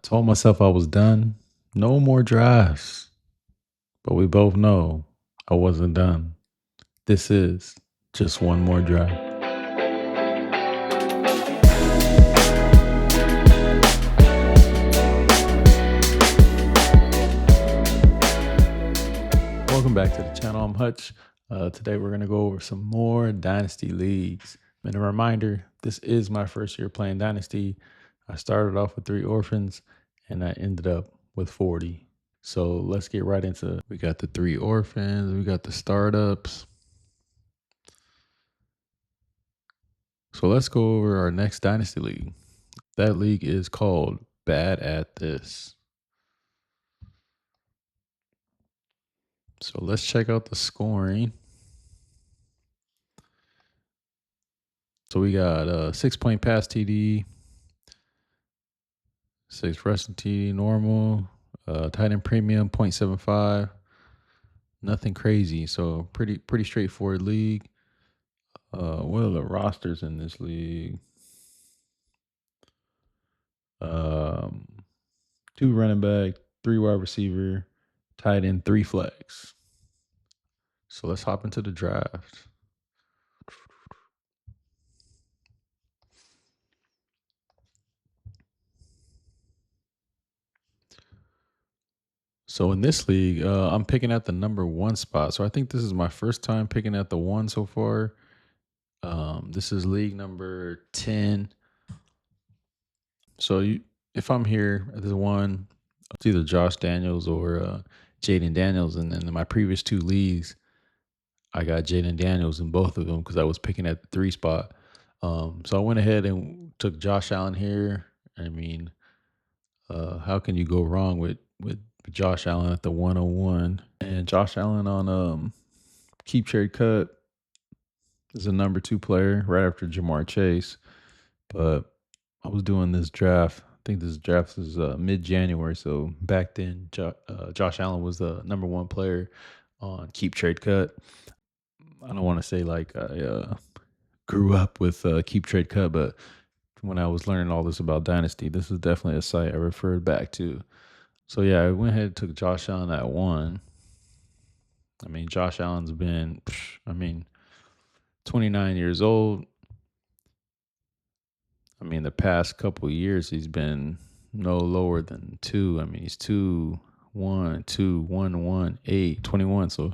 Told myself I was done. No more drafts. But we both know I wasn't done. This is just one more draft. Welcome back to the channel. I'm Hutch. Today we're going to go over some more Dynasty leagues. And a reminder, this is my first year playing Dynasty. I started off with 3 orphans and I ended up with 40. So let's get right into it. We got the 3 orphans. We got the startups. So let's go over our next Dynasty league. That league is called Bad at This. So let's check out the scoring. So we got 6-point pass TD, 6 rushing TD normal, tight end premium 0.75. Nothing crazy. So pretty straightforward league. What are the rosters in this league? 2 running back, 3 wide receiver, tight end, 3 flex. So let's hop into the draft. So in this league, I'm picking at the number 1 spot. So I think this is my first time picking at the 1 so far. This is league number 10. So if I'm here at the 1, it's either Josh Daniels or Jaden Daniels. And then in my previous 2 leagues, I got Jaden Daniels in both of them because I was picking at the 3 spot. So I went ahead and took Josh Allen here. I mean, how can you go wrong with Josh Allen at the 101? And Josh Allen on keep trade cut is a number 2 player right after Jamar Chase. But I was doing this draft. I think this draft is mid-January. So back then, Josh Allen was the number 1 player on keep trade cut. I don't want to say like I grew up with keep trade cut, but when I was learning all this about Dynasty, this is definitely a site I referred back to. So yeah, I went ahead and took Josh Allen at 1. I mean, Josh Allen's been, 29 years old. I mean, the past couple of years, he's been no lower than 2. I mean, he's 2, 1, 2, 1, 1, 8, 21. So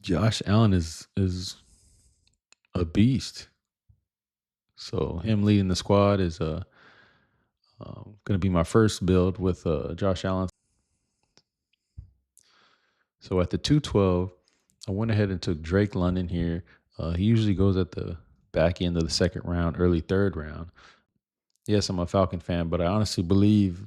Josh Allen is a beast. So him leading the squad is going to be my first build with Josh Allen. So at the 212, I went ahead and took Drake London here. He usually goes at the back end of the 2nd round, early 3rd round. Yes, I'm a Falcon fan, but I honestly believe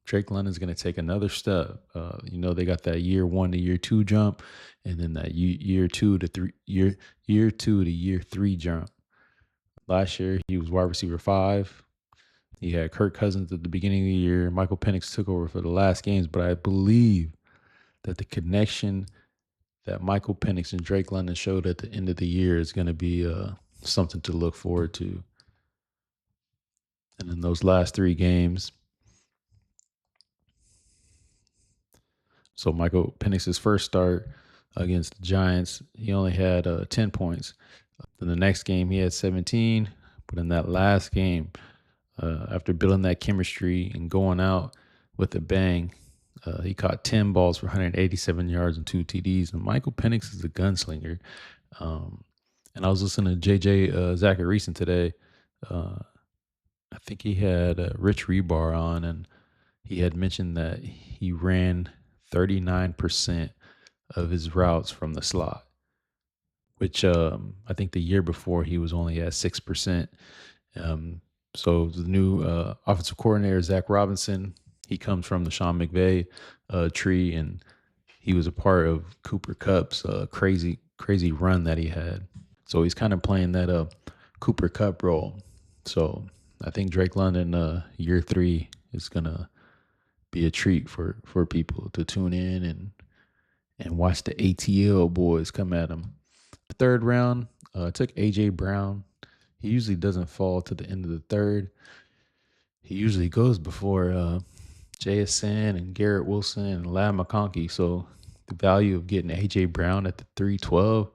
Drake London's going to take another step. They got that year 1 to year 2 jump, and then that year 2 to year 3 jump. Last year he was wide receiver 5. He had Kirk Cousins at the beginning of the year. Michael Penix took over for the last games, but I believe that the connection that Michael Penix and Drake London showed at the end of the year is going to be something to look forward to. And in those last 3 games, so Michael Penix's first start against the Giants, he only had 10 points. Then the next game, he had 17. But in that last game, after building that chemistry and going out with a bang, he caught 10 balls for 187 yards and 2 TDs. And Michael Penix is a gunslinger. And I was listening to JJ Zacharyson today. I think he had Rich Rebar on, and he had mentioned that he ran 39% of his routes from the slot, which I think the year before he was only at 6%. So the new offensive coordinator, Zach Robinson, he comes from the Sean McVay tree, and he was a part of Cooper Kupp's crazy run that he had. So he's kind of playing that Cooper Kupp role. So I think Drake London year 3 is gonna be a treat for people to tune in and watch the ATL boys come at him. The 3rd round, I took AJ Brown. He usually doesn't fall to the end of the 3rd. he usually goes before JSN and Garrett Wilson and Lad McConkey. So the value of getting AJ Brown at the 312,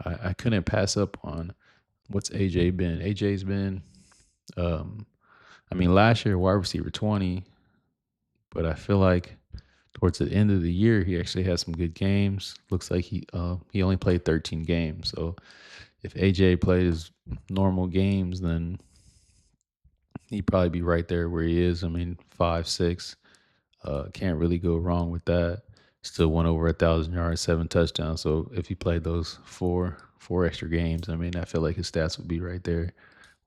I couldn't pass up on. What's AJ been? AJ's been, um, I mean, last year wide receiver 20, but I feel like towards the end of the year he actually had some good games. Looks like he only played 13 games. So if AJ played his normal games, then he'd probably be right there where he is. I mean, 5'6". Can't really go wrong with that. Still went over 1,000 yards, 7 touchdowns. So if he played those four extra games, I mean, I feel like his stats would be right there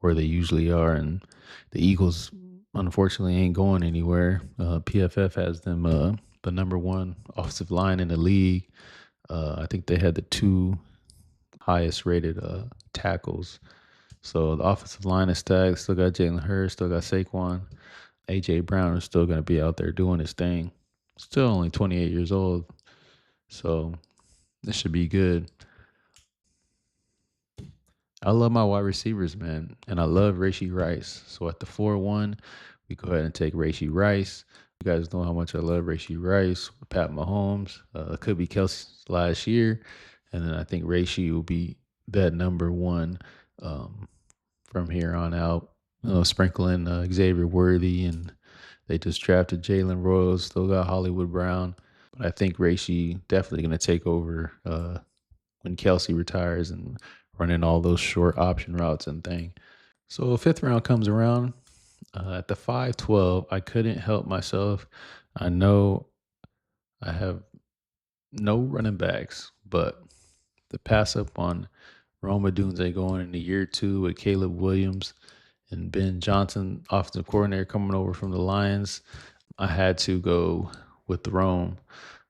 where they usually are. And the Eagles, unfortunately, ain't going anywhere. PFF has them the number one offensive line in the league. I think they had the two highest rated tackles. So the offensive line is stacked. Still got Jalen Hurts. Still got Saquon. AJ Brown is still going to be out there doing his thing. Still only 28 years old. So this should be good. I love my wide receivers, man. And I love Rashee Rice. So at the 4-1, we go ahead and take Rashee Rice. You guys know how much I love Rashee Rice. Pat Mahomes. It could be Kelsey last year. And then I think Rashee will be that number one from here on out. Sprinkling Xavier Worthy, and they just drafted Jalen Rose. Still got Hollywood Brown. But I think Rashee definitely going to take over when Kelsey retires and running all those short option routes and thing. So fifth round comes around. At the 5-12, I couldn't help myself. I know I have no running backs, but the pass up on Rome Odunze going into year 2 with Caleb Williams and Ben Johnson, offensive coordinator, coming over from the Lions, I had to go with Rome.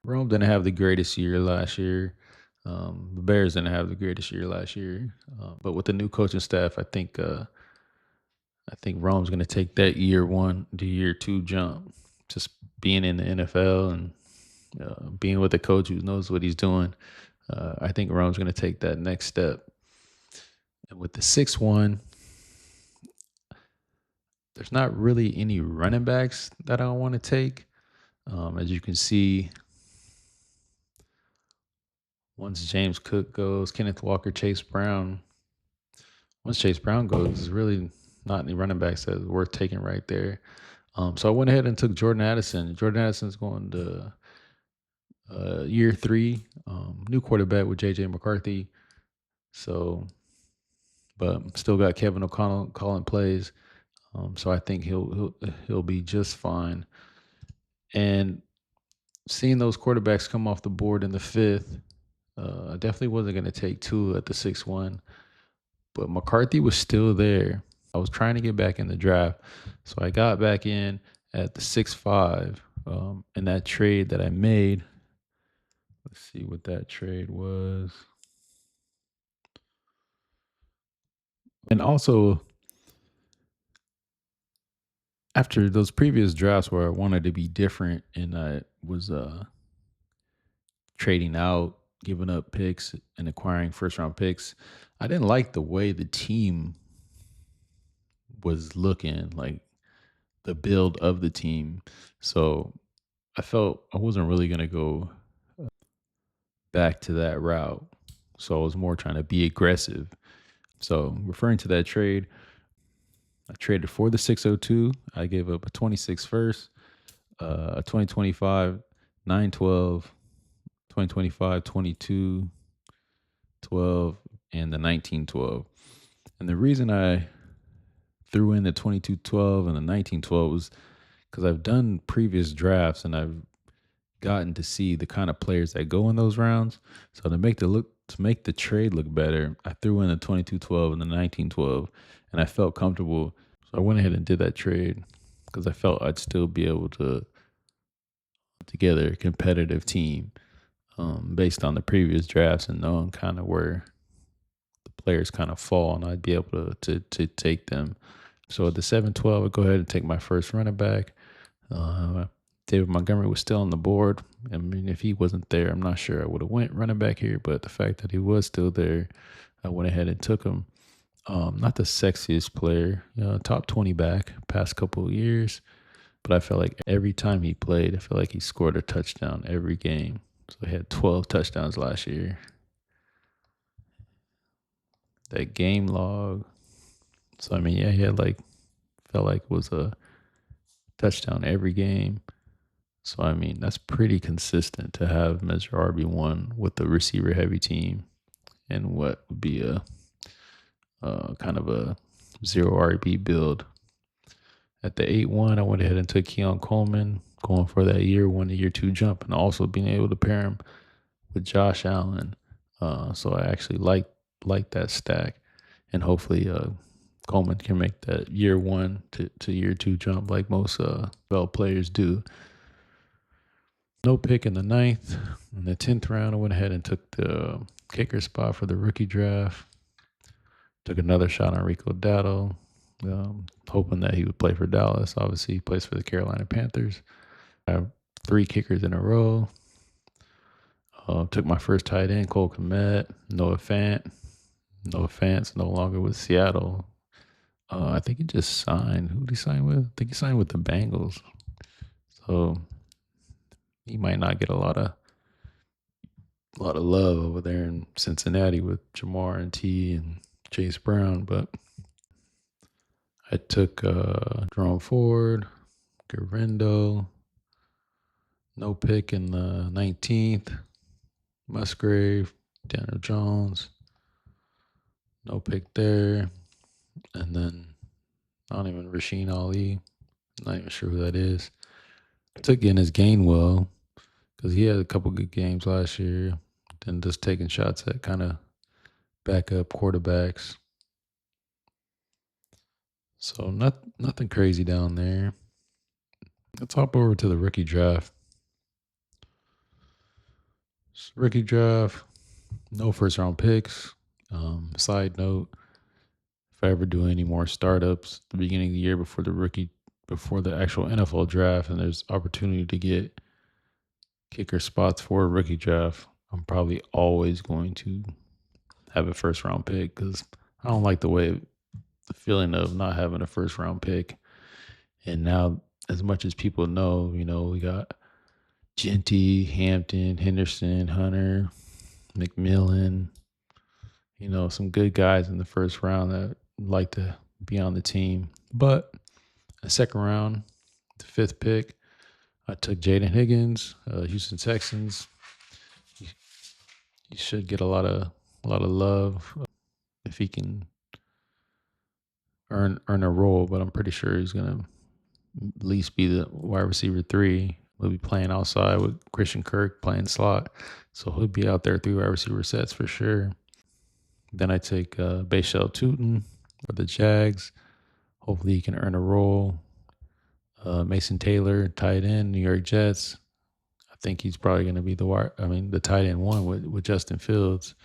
Rome didn't have the greatest year last year. The Bears didn't have the greatest year last year, but with the new coaching staff, I think Rome's going to take that year 1 to year 2 jump. Just being in the NFL and being with a coach who knows what he's doing, I think Rome's going to take that next step. And with the 6-1, there's not really any running backs that I want to take. As you can see, once James Cook goes, Kenneth Walker, Chase Brown. Once Chase Brown goes, there's really not any running backs that are worth taking right there. So I went ahead and took Jordan Addison. Jordan Addison's going to year 3, new quarterback with J.J. McCarthy. So, but still got Kevin O'Connell calling plays. So I think he'll be just fine. And seeing those quarterbacks come off the board in the 5th, I definitely wasn't going to take Tua at the 6-1, but McCarthy was still there. I was trying to get back in the draft, so I got back in at the 6-5 in that trade that I made. Let's see what that trade was. And also, after those previous drafts where I wanted to be different and I was trading out, giving up picks, and acquiring first-round picks, I didn't like the way the team was looking, like the build of the team. So I felt I wasn't really going to go back to that route. So I was more trying to be aggressive. So referring to that trade, I traded for the 602. I gave up a 26 first, a 2025 912, 2025 22 12, and the 1912. And the reason I threw in the 2212 and the 1912 was because I've done previous drafts and I've gotten to see the kind of players that go in those rounds. So to make the trade look better, I threw in the 2212 and the 1912, and I felt comfortable. So I went ahead and did that trade because I felt I'd still be able to put together a competitive team based on the previous drafts and knowing kind of where the players kind of fall, and I'd be able to take them. So at the 7-12, I'd go ahead and take my first running back. David Montgomery was still on the board. I mean, if he wasn't there, I'm not sure I would have went running back here, but the fact that he was still there, I went ahead and took him. Not the sexiest player, top 20 back past couple of years, but I felt like every time he played, I feel like he scored a touchdown every game. So he had 12 touchdowns last year. That game log. So I mean, yeah, he had felt like it was a touchdown every game. So I mean, that's pretty consistent to have Mr. RB1 with the receiver heavy team and what would be a kind of a zero RB build. At the 8-1, I went ahead and took Keon Coleman, going for that year 1 to year 2 jump, and also being able to pair him with Josh Allen. So I actually like that stack, and hopefully Coleman can make that year 1 to year 2 jump like most well players do. No pick in the 9th. In the 10th round, I went ahead and took the kicker spot for the rookie draft. Took another shot on Rico Dowdle, hoping that he would play for Dallas. Obviously, he plays for the Carolina Panthers. I have 3 kickers in a row. Took my first tight end, Cole Kmet, Noah Fant. Noah Fant's no longer with Seattle. I think he just signed. Who did he sign with? I think he signed with the Bengals. So he might not get a lot of love over there in Cincinnati with Jamar and T and Chase Brown, but I took Jerome Ford, Garendo, no pick in the 19th, Musgrave, Daniel Jones, no pick there, and then Rasheen Ali, not even sure who that is. I took Ennis Gainwell because he had a couple good games last year, then just taking shots at kind of backup quarterbacks. So nothing crazy down there. Let's hop over to the rookie draft. Rookie draft, no first round picks. Side note, if I ever do any more startups at the beginning of the year before the actual NFL draft, and there's opportunity to get kicker spots for a rookie draft, I'm probably always going to have a first round pick because I don't like the feeling of not having a first round pick. And now, as much as people know, we got Genty, Hampton, Henderson, Hunter, McMillan, some good guys in the first round that like to be on the team. But the second round, the 5th pick, I took Jaden Higgins, Houston Texans. He should get a lot of love if he can earn a role, but I'm pretty sure he's gonna at least be the wide receiver 3. We'll be playing outside with Christian Kirk playing slot, so he'll be out there 3 wide receiver sets for sure. Then I take Bashal Tootin for the Jags. Hopefully he can earn a role. Mason Taylor, tight end, New York Jets. I think he's probably going to be the tight end 1 with Justin Fields.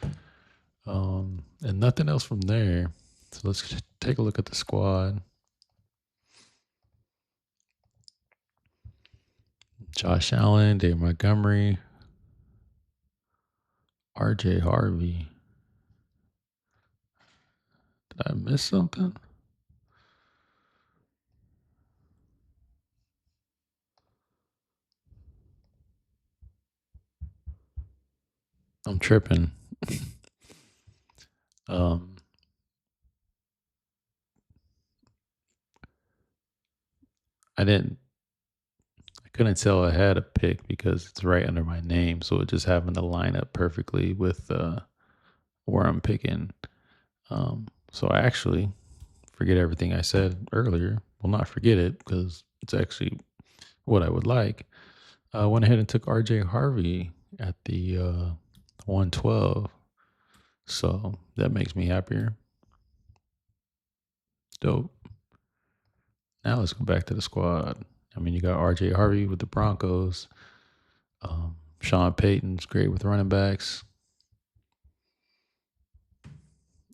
And nothing else from there. So let's take a look at the squad. Josh Allen, Dave Montgomery, RJ Harvey. Did I miss something? I'm tripping. I couldn't tell I had a pick because it's right under my name, so it just happened to line up perfectly with where I'm picking. So I actually forget everything I said earlier. Well, not forget it because it's actually what I would like. I went ahead and took RJ Harvey at the 112. So that makes me happier. Dope. Now let's go back to the squad. I mean, you got RJ Harvey with the Broncos. Sean Payton's great with running backs.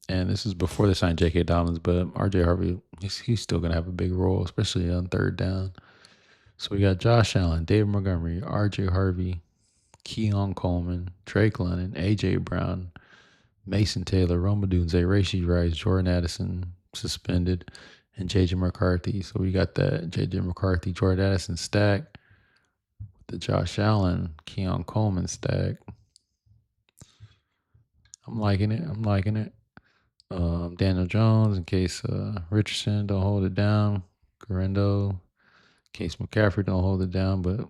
And this is before they signed J.K. Dobbins, but RJ Harvey, he's still going to have a big role, especially on 3rd down. So we got Josh Allen, David Montgomery, RJ Harvey, Keon Coleman, Drake London, A.J. Brown, Mason Taylor, Roma Dunze, Rashee Rice, Jordan Addison suspended, and JJ McCarthy. So we got that JJ McCarthy, Jordan Addison stack, the Josh Allen, Keon Coleman stack. I'm liking it. I'm liking it. Daniel Jones in case Richardson don't hold it down. Garendo in case McCaffrey don't hold it down, but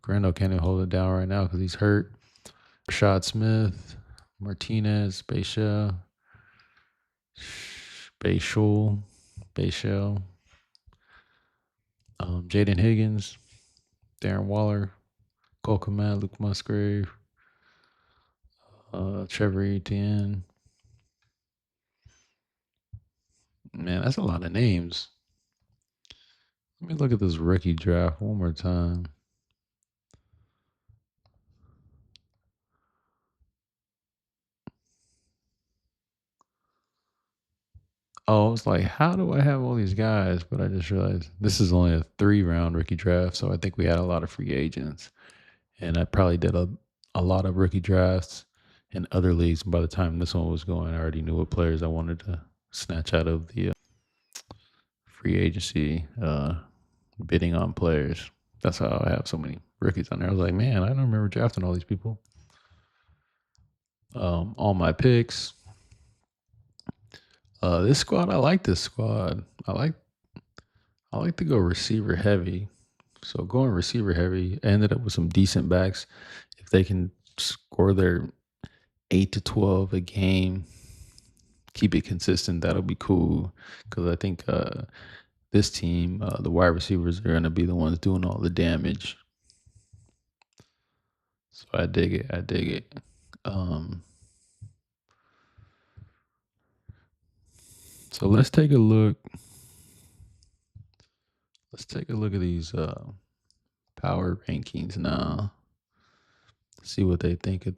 Garendo can't even hold it down right now because he's hurt. Rashad Smith, Martinez, Bayshell, Jaden Higgins, Darren Waller, Cole Kmet, Luke Musgrave, Trevor Etienne. Man, that's a lot of names. Let me look at this rookie draft one more time. Oh, I was like, how do I have all these guys? But I just realized this is only a 3-round rookie draft. So I think we had a lot of free agents. And I probably did a lot of rookie drafts in other leagues. And by the time this one was going, I already knew what players I wanted to snatch out of the free agency bidding on players. That's how I have so many rookies on there. I was like, man, I don't remember drafting all these people. All my picks. This squad, I like this squad. I like to go receiver heavy. So going receiver heavy, I ended up with some decent backs. If they can score their 8 to 12 a game, keep it consistent, that'll be cool. Because I think this team, the wide receivers are going to be the ones doing all the damage. So I dig it. I dig it. So let's take a look. Let's take a look at these power rankings now. See what they think of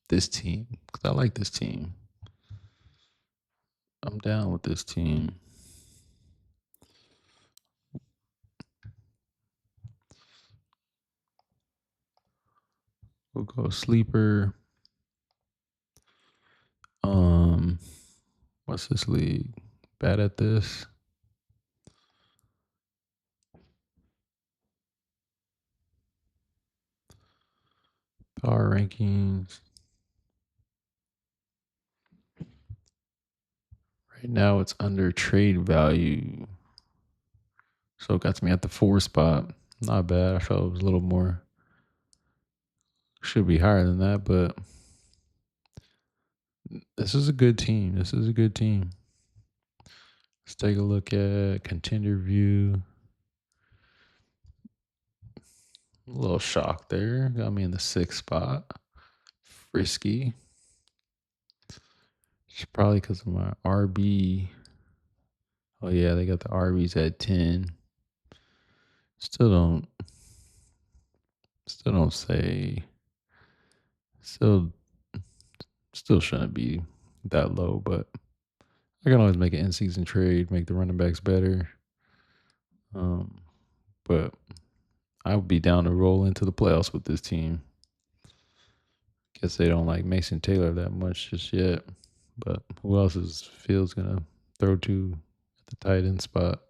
this team. Because I like this team. I'm down with this team. We'll go sleeper. What's this league? Bad at this. Power rankings. Right now it's under trade value. So it got me at the 4 spot. Not bad. I felt it was a little more. Should be higher than that, but this is a good team. This is a good team. Let's take a look at contender view. A little shock there. Got me in the 6th spot. Frisky. It's probably because of my RB. Oh yeah, they got the RBs at 10. Still don't say. Still shouldn't be that low, but I can always make an in-season trade, make the running backs better. But I would be down to roll into the playoffs with this team. Guess they don't like Mason Taylor that much just yet. But who else is Fields gonna throw to at the tight end spot?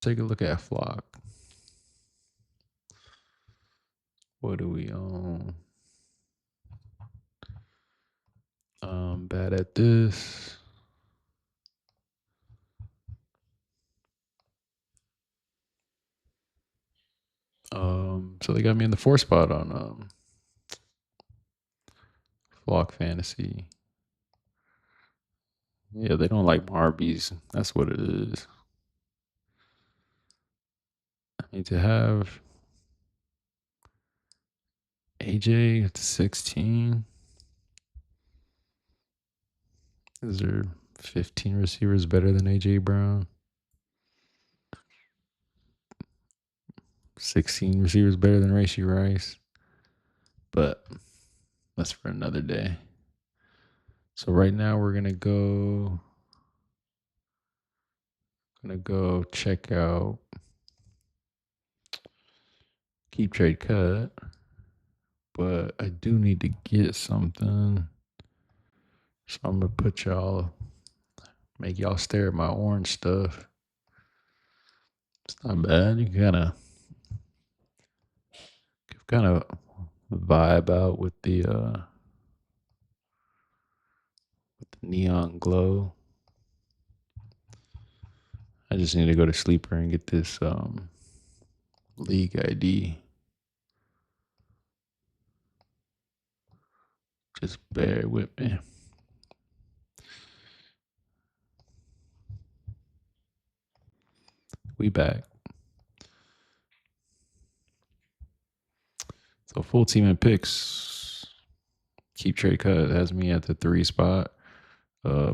Take a look at Flock. What do we own? Bad at this. So they got me in the 4th spot on Flock Fantasy. Yeah, they don't like my RBs. That's what it is. I need to have AJ at 16. Is there 15 receivers better than AJ Brown? 16 receivers better than Rashee Rice. But that's for another day. So right now we're gonna go check out Keep Trade Cut. but I do need to get something. So I'm gonna make y'all stare at my orange stuff. It's not bad. You kind of vibe out with the neon glow. I just need to go to Sleeper and get this league ID. Just bear with me. We back. So full team in picks. Keep trade cut has me at the 3 spot.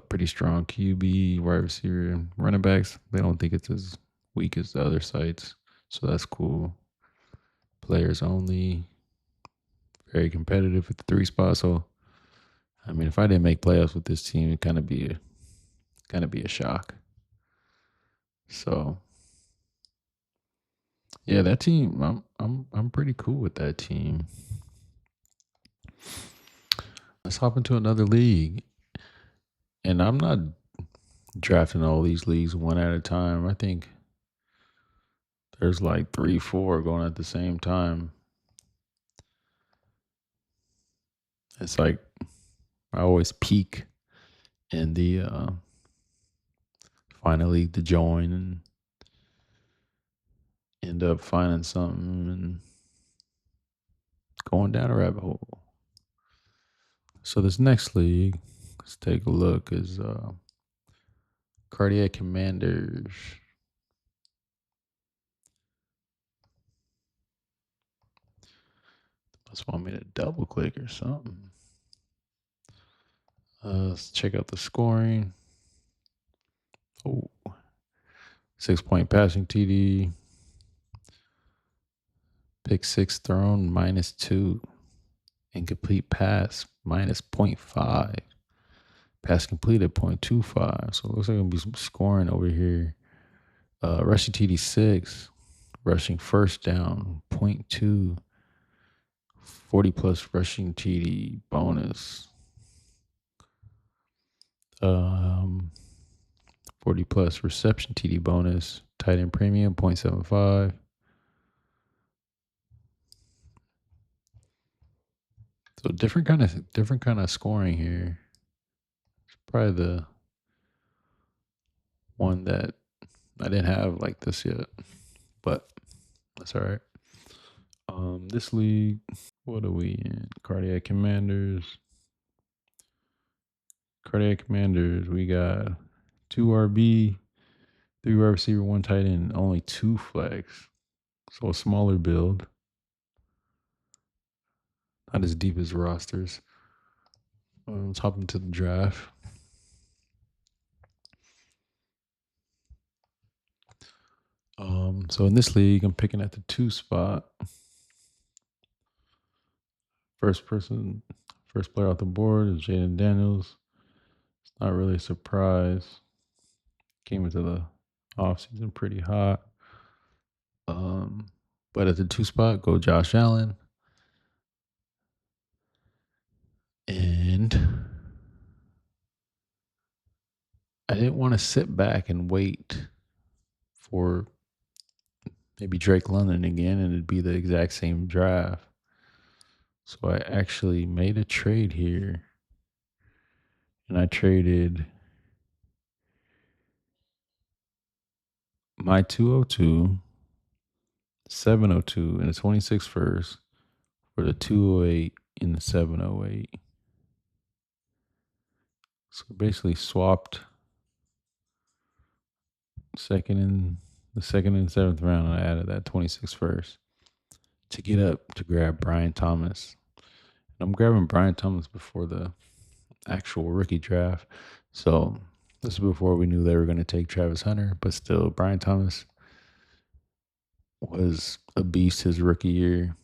Pretty strong QB, wide receiver, running backs. They don't think it's as weak as the other sites, so that's cool. Players only, very competitive at the 3 spot. So, I mean, if I didn't make playoffs with this team, it'd kind of be a shock. So, yeah, that team, I'm pretty cool with that team. Let's hop into another league, and I'm not drafting all these leagues one at a time. I think there's like 3, 4 going at the same time. It's like I always peak in the final league to join and end up finding something and going down a rabbit hole. So this next league, let's take a look, is Cardiac Commanders. Must want me to double click or something. Let's check out the scoring. Oh, 6-point passing TD. Pick 6 thrown, -2. Incomplete pass, -0.5. Pass completed, 0.25. So it looks like there'll be some scoring over here. Rushing TD 6. Rushing first down, 0.2. 40 plus rushing TD bonus. 40 plus reception TD bonus. Tight end premium, 0.75. So different kind of scoring here. It's probably the one that I didn't have like this yet, but that's all right. This league, what are we in? Cardiac Commanders. We got 2 RB, 3 wide receiver, 1 tight end, only 2 flex. So a smaller build. Not as deep as rosters. Let's hop into the draft. So in this league, I'm picking at the 2 spot. First player off the board is Jaden Daniels. It's not really a surprise. Came into the offseason pretty hot. But at the 2 spot, go Josh Allen. And I didn't want to sit back and wait for maybe Drake London again and it'd be the exact same draft. So I actually made a trade here. And I traded my 202, 702, and the 26 first for the 208 and the 708. So basically swapped the second and 7th round, and I added that 26 first to get up to grab Brian Thomas. And I'm grabbing Brian Thomas before the actual rookie draft. So this is before we knew they were going to take Travis Hunter, but still, Brian Thomas was a beast his rookie year.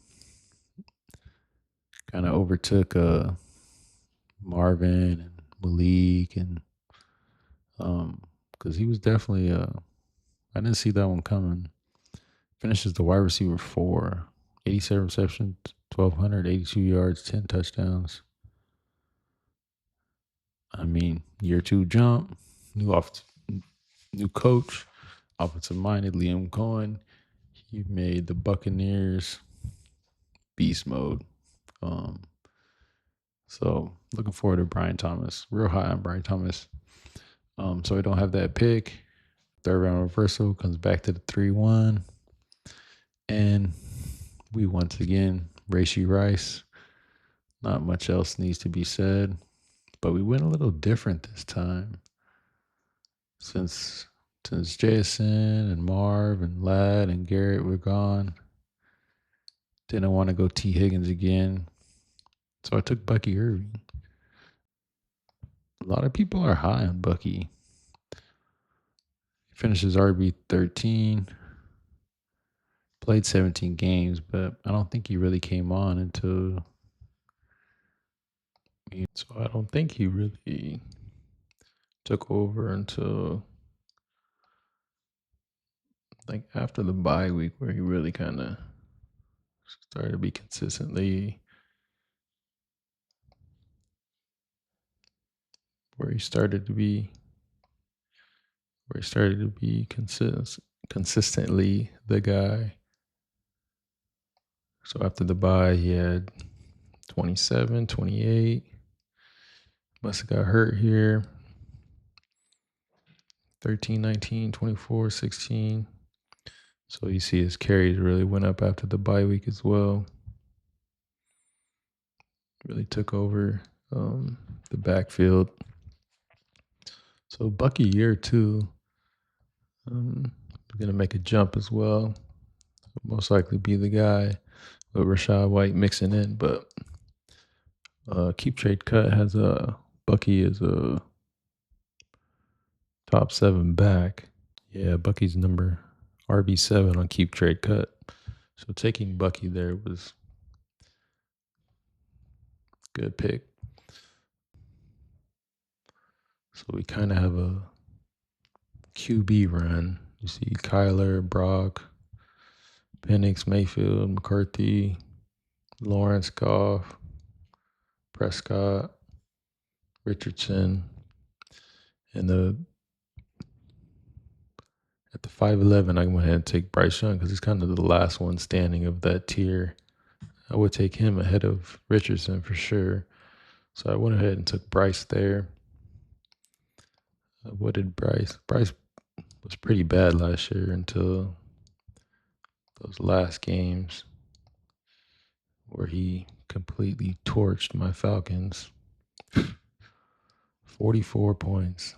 Kind of overtook Marvin and Malik, and because he was definitely I didn't see that one coming. Finishes the wide receiver 4, 87 receptions, 1,282 yards, 10 touchdowns. I mean, year two jump, new off, new coach, offensive minded Liam Cohen. He made the Buccaneers beast mode. Um, so looking forward to Brian Thomas. Real high on Brian Thomas. So we don't have that pick. Third round reversal comes back to the 3-1. And we once again, Rashee Rice. Not much else needs to be said. But we went a little different this time. Since Jason and Marv and Ladd and Garrett were gone, didn't want to go T. Higgins again. So I took Bucky Irving. A lot of people are high on Bucky. He finishes RB 13, played 17 games, but I don't think he really came on until. So I don't think he really took over until like after the bye week, where he really kind of started to be consistently. Where he started to be consistently the guy. So after the bye, he had 27, 28. Must have got hurt here. 13, 19, 24, 16. So you see his carries really went up after the bye week as well. Really took over the backfield. So Bucky year two, going to make a jump as well. Most likely be the guy with Rachaad White mixing in, but Keep Trade Cut has Bucky as a top 7 back. Yeah, Bucky's number RB7 on Keep Trade Cut. So taking Bucky there was a good pick. So we kind of have a QB run. You see Kyler, Brock, Penix, Mayfield, McCarthy, Lawrence, Goff, Prescott, Richardson, and at the 5'11", I went ahead and take Bryce Young because he's kind of the last one standing of that tier. I would take him ahead of Richardson for sure. So I went ahead and took Bryce there. What did Bryce? Bryce was pretty bad last year until those last games where he completely torched my Falcons. 44 points.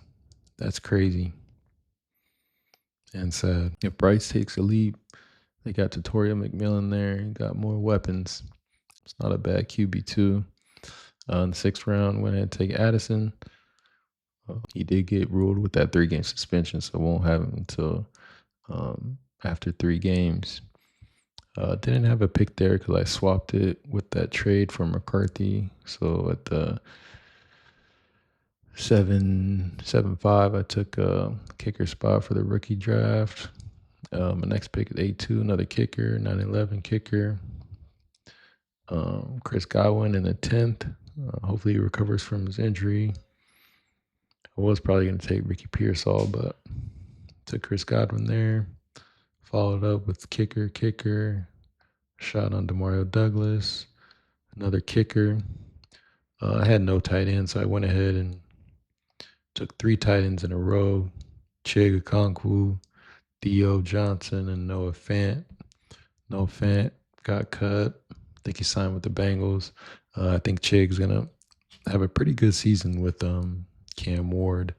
That's crazy and sad. If Bryce takes a leap, they got Tutorial McMillan there. He got more weapons. It's not a bad QB2. In the 6th round, went ahead and take Addison. He did get ruled with that 3-game suspension, so won't have him until after 3 games. Didn't have a pick there because I swapped it with that trade from McCarthy. So at the 7-5, I took a kicker spot for the rookie draft. My next pick is 8-2, another kicker. 9-11 kicker. Chris Godwin in the 10th. Hopefully he recovers from his injury. I was probably going to take Ricky Pearsall, but took Chris Godwin there. Followed up with kicker. Shot on Demario Douglas. Another kicker. I had no tight end, so I went ahead and took 3 tight ends in a row. Chig Okonkwo, Theo Johnson, and Noah Fant. Noah Fant got cut. I think he signed with the Bengals. I think Chig's going to have a pretty good season with Cam Ward.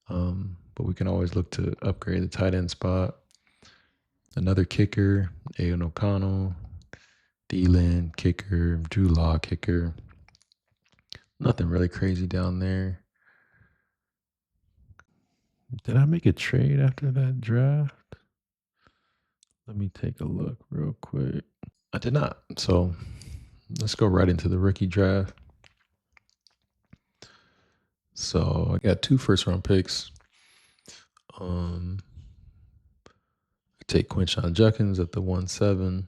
But we can always look to upgrade the tight end spot. Another kicker, Aiden O'Connell. Thielen, kicker. Drew Law, kicker. Nothing really crazy down there. Did I make a trade after that draft? Let me take a look real quick. I did not. So let's go right into the rookie draft. So I got 2 first-round picks. I take Quinshon Judkins at the 1-7.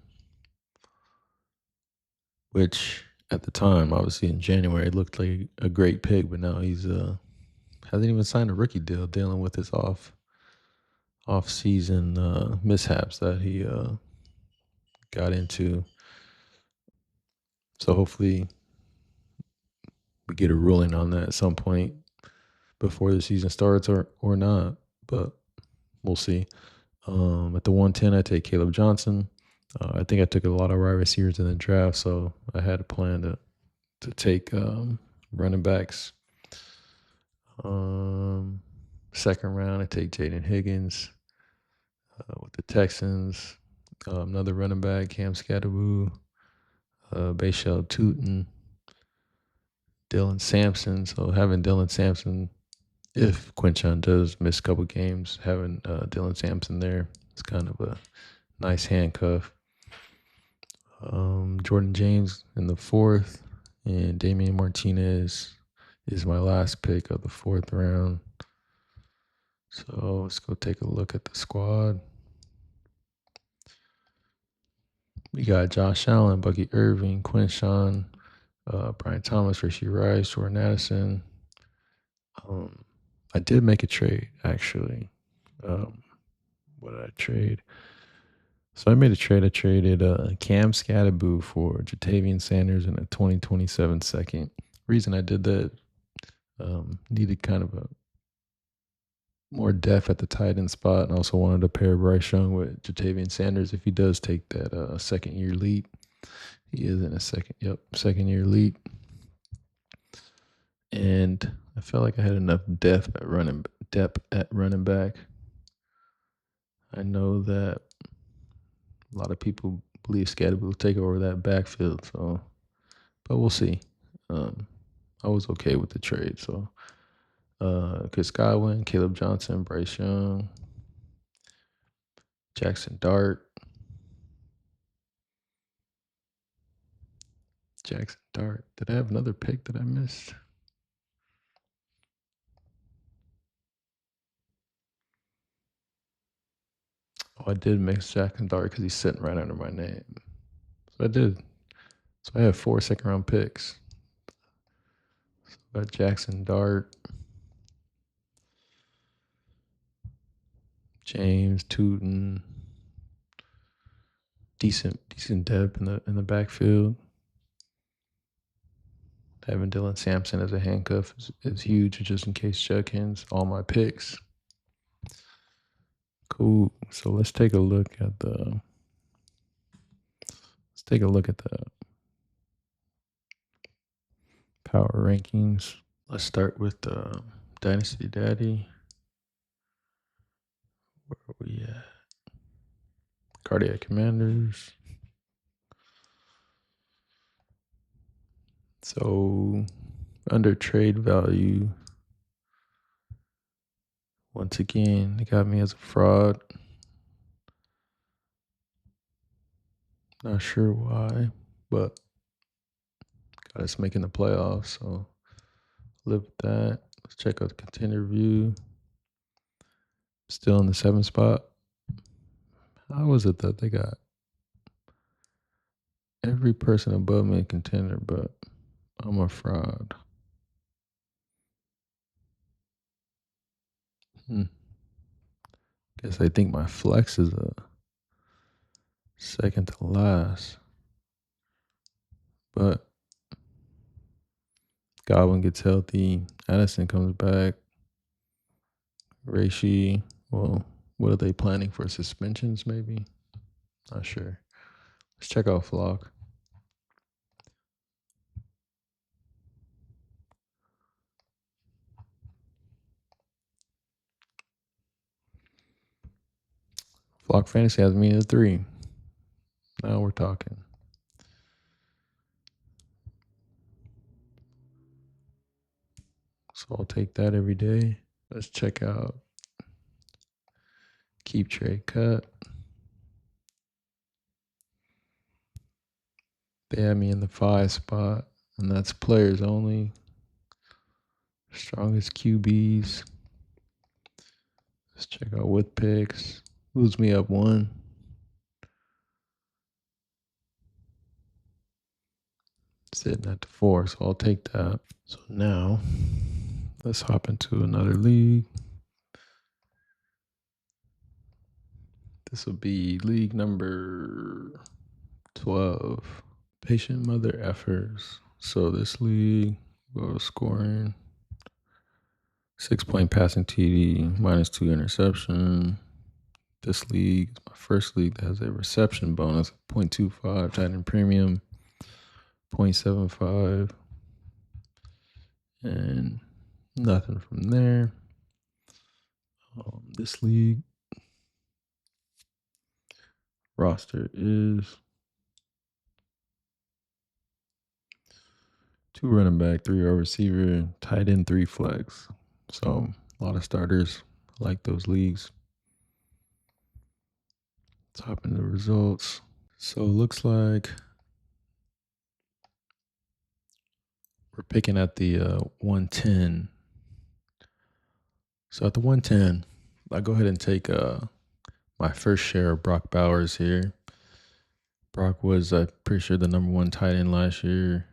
which at the time, obviously in January, it looked like a great pick, but now he's hasn't even signed a rookie deal, dealing with his off season mishaps that he got into. So hopefully we get a ruling on that at some point before the season starts, or not. But we'll see. At the 110, I take Caleb Johnson. I think I took a lot of wide receivers in the draft, so I had a plan to take running backs. Um, Second round, I take Jaden Higgins with the Texans. Another running back, Cam Scatterboo, Bayshell Tootin, Dylan Sampson. So having Dylan Sampson, if Quinchon does miss a couple games, having Dylan Sampson there is kind of a nice handcuff. Jordan James in the fourth, and Damian Martinez is my last pick of the fourth round. So let's go take a look at the squad. We got Josh Allen, Bucky Irving, Quinshon, Brian Thomas, Rishi Rice, Jordan Addison. I did make a trade, actually. What did I trade? So I made a trade. I traded Cam Scatterboo for Jatavian Sanders in a 2027 second. Reason I did that, needed kind of a more depth at the tight end spot, and also wanted to pair Bryce Young with Jatavian Sanders if he does take that second year leap. He is in a second year leap. And I felt like I had enough depth at running back. I know that a lot of people believe Scatterboo will take over that backfield, so but we'll see. I was okay with the trade, so Chris Godwin, Caleb Johnson, Bryce Young, Jackson Dart. Did I have another pick that I missed? Oh, I did mix Jackson Dart because he's sitting right under my name. So I did. So I have 4 second round picks. So I got Jackson Dart, James Tootin, decent depth in the backfield. Having Dylan Sampson as a handcuff is huge, just in case Chuck ends all my picks. Cool. So let's take a look at the power rankings. Let's start with Dynasty Daddy. Where are we at? Cardiac Commanders. So under trade value, once again, they got me as a fraud. Not sure why, but got us making the playoffs, so live with that. Let's check out the contender view. Still in the 7th spot. How is it that they got every person above me a contender, but I'm a fraud? Guess I think my flex is a second to last. But Godwin gets healthy. Addison comes back. Reishi, well, what are they planning for? Suspensions, maybe? Not sure. Let's check out Flock. Flock Fantasy has me at 3. Now we're talking. So I'll take that every day. Let's check out Keep Trade Cut. They have me in the 5 spot, and that's players only. Strongest QBs. Let's check out with picks. Moves me up 1. sitting at the 4, so I'll take that. So now let's hop into another league. This will be league number 12. Patient mother effers. So this league, go to scoring. 6-point passing TD, -2 interception. This league is my first league that has a reception bonus, 0.25, tight end premium, 0.75, and nothing from there. This league roster is 2 running back, 3 wide receiver, tight end, 3 flex. So a lot of starters. I like those leagues. Let's hop into results. So it looks like we're picking at the 110. So at the 110, I go ahead and take my first share of Brock Bowers here. Brock was, I'm pretty sure, the number 1 tight end last year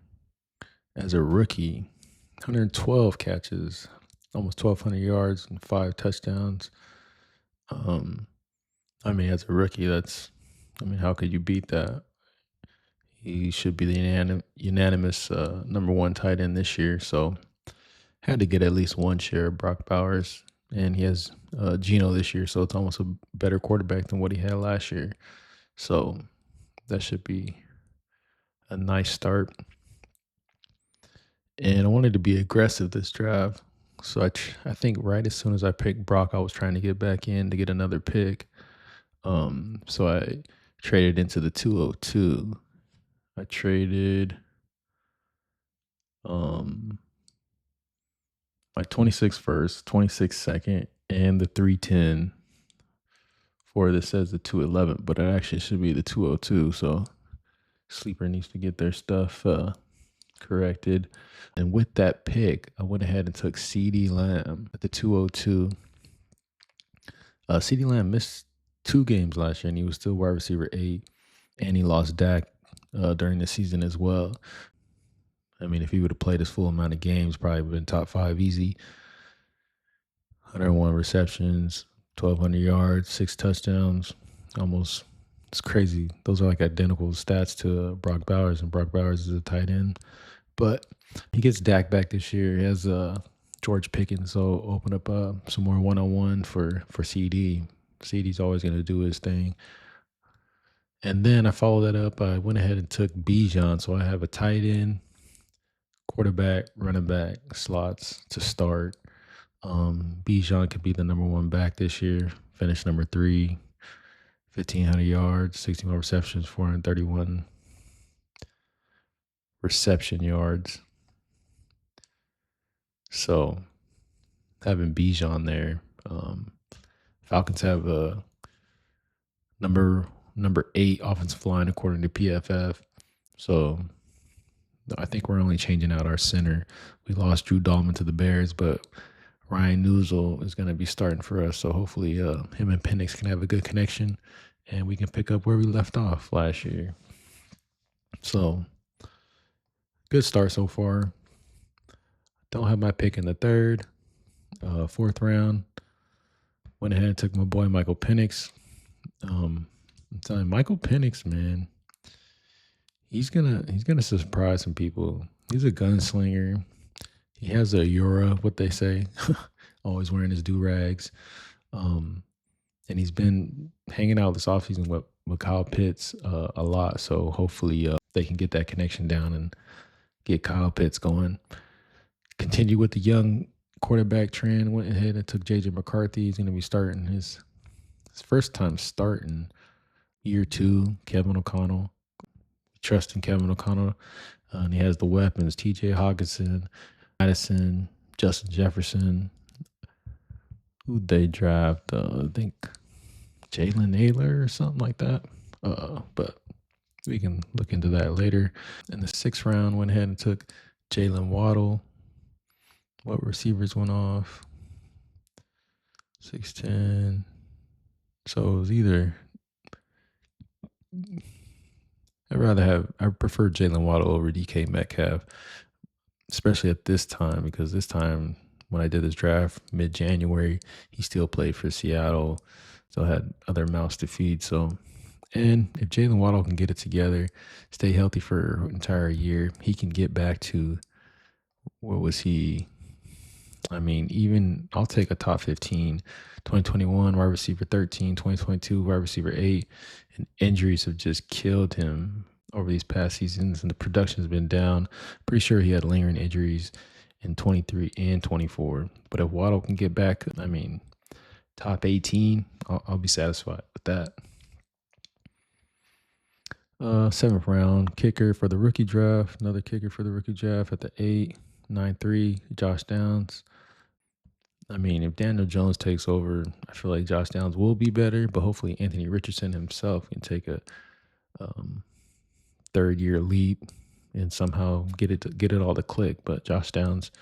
as a rookie. 112 catches, almost 1,200 yards and 5 touchdowns. I mean, as a rookie, how could you beat that? He should be the unanimous number 1 tight end this year. So had to get at least one share of Brock Bowers. And he has Geno this year, so it's almost a better quarterback than what he had last year. So that should be a nice start. And I wanted to be aggressive this draft. So I think right as soon as I picked Brock, I was trying to get back in to get another pick. So I traded into the 202. I traded my 26 first, 26 second, and the 310 for this says the 211, but it actually should be the 202. So Sleeper needs to get their stuff corrected. And with that pick, I went ahead and took CeeDee Lamb at the 202. CeeDee Lamb missed 2 games last year, and he was still wide receiver 8, and he lost Dak during the season as well. I mean, if he would have played his full amount of games, probably would have been top 5 easy. 101 receptions, 1,200 yards, 6 touchdowns. Almost, it's crazy. Those are like identical stats to Brock Bowers, and Brock Bowers is a tight end. But he gets Dak back this year. He has George Pickens, so open up some more one-on-one for CD. CD's always going to do his thing. And then I followed that up. I went ahead and took Bijan, so I have a tight end, quarterback, running back slots to start. Bijan could be the number 1 back this year. Finished number 3, 1,500 yards, 61 receptions, 431 reception yards. So having Bijan there, Falcons have a number 8 offensive line according to PFF. So I think we're only changing out our center. We lost Drew Dahlman to the Bears, but Ryan Newsel is going to be starting for us. So hopefully him and Penix can have a good connection and we can pick up where we left off last year. So good start so far. Don't have my pick in the 3rd, 4th round. Went ahead and took my boy Michael Penix. I'm telling you, Michael Penix, man, he's gonna surprise some people. He's a gunslinger. He has a aura, what they say, always wearing his do-rags. And he's been hanging out this offseason with Kyle Pitts a lot. So hopefully they can get that connection down and get Kyle Pitts going. Continue with the young quarterback trend. Went ahead and took J.J. McCarthy. He's going to be starting his first time starting year 2. Kevin O'Connell. Trust in Kevin O'Connell. And he has the weapons. T.J. Hawkinson, Madison, Justin Jefferson. Who'd they draft? I think Jalen Naylor or something like that. But we can look into that later. In the 6th round, went ahead and took Jalen Waddle. What receivers went off? 6'10". So it was either I prefer Jalen Waddle over DK Metcalf, especially at this time, because this time when I did this draft mid January, he still played for Seattle, so I had other mouths to feed. So, and if Jalen Waddle can get it together, stay healthy for an entire year, he can get back to what was he? I mean, even I'll take a top 15, 2021 wide receiver 13, 2022 wide receiver 8, and injuries have just killed him over these past seasons, and the production's been down. Pretty sure he had lingering injuries in 23 and 24. But if Waddle can get back, I mean, top 18, I'll be satisfied with that. Seventh round kicker for the rookie draft, another kicker for the rookie draft at the 8, 9-3, Josh Downs. I mean, if Daniel Jones takes over, I feel like Josh Downs will be better, but hopefully Anthony Richardson himself can take a third year leap and somehow get it all to click. But Josh Downs,